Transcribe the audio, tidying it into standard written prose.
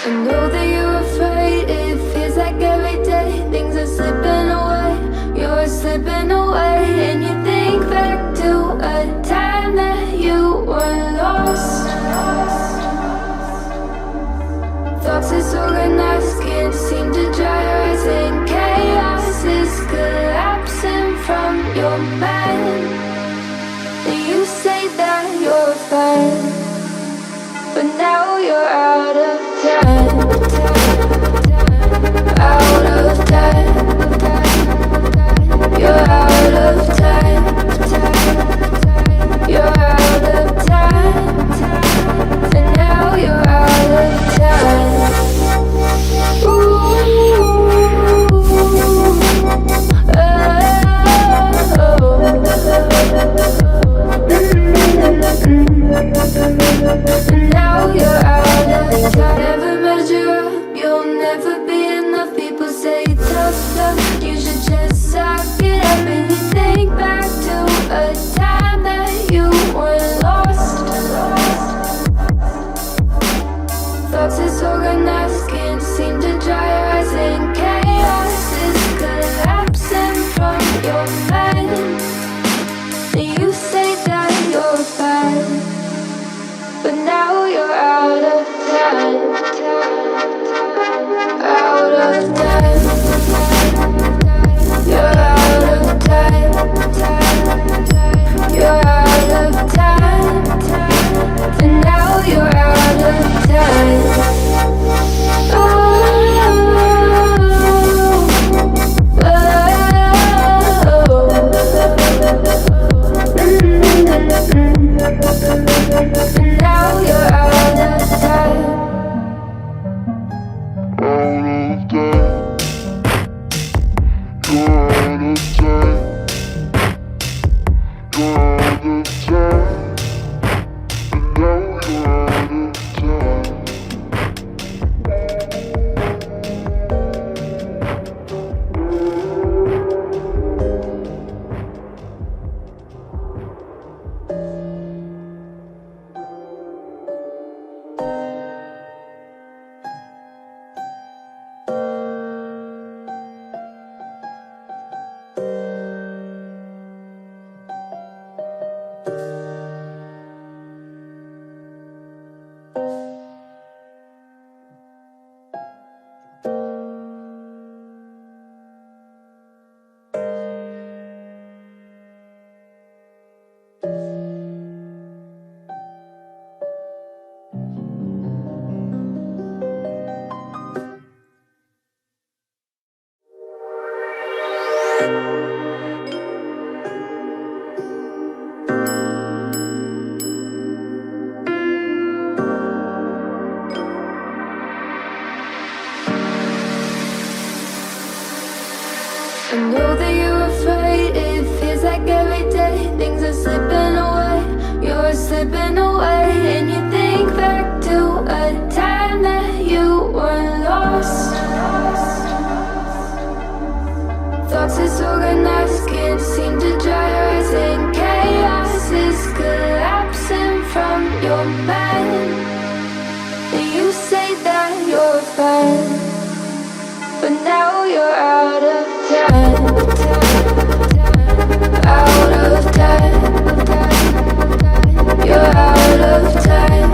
I know that you're afraid. It feels like every day things are slipping away. You're slipping away, and you think back to a time that you were lost. Thoughts disorganized, can't seem to dry your eyes, and chaos is collapsing from your mind. And you say that you're fine, but now you're out of time. Out of time. You're out of time. You're out of time. And now you're out of time. And now you're out of time. Never measure up, you'll never be enough. People say tough love, you should just suck it up. And you think back to a time that you were lost. Thoughts disorganized, can't seem to dry your eyes, and chaos is collapsing from your mind. And you say that you're fine, but now you're out of time. Out of time. You're out of time. You're out of time. And now you're out of time. Oh, and now you're out of time. I know that you're afraid. It feels like every day things are slipping away. You're slipping away, and you think back to a time that you were lost. Thoughts disorganized, can't seem to dry your eyes, and chaos is collapsing from your mind. And you say that you're fine, but now you're out of time. Out of time. You're out of time.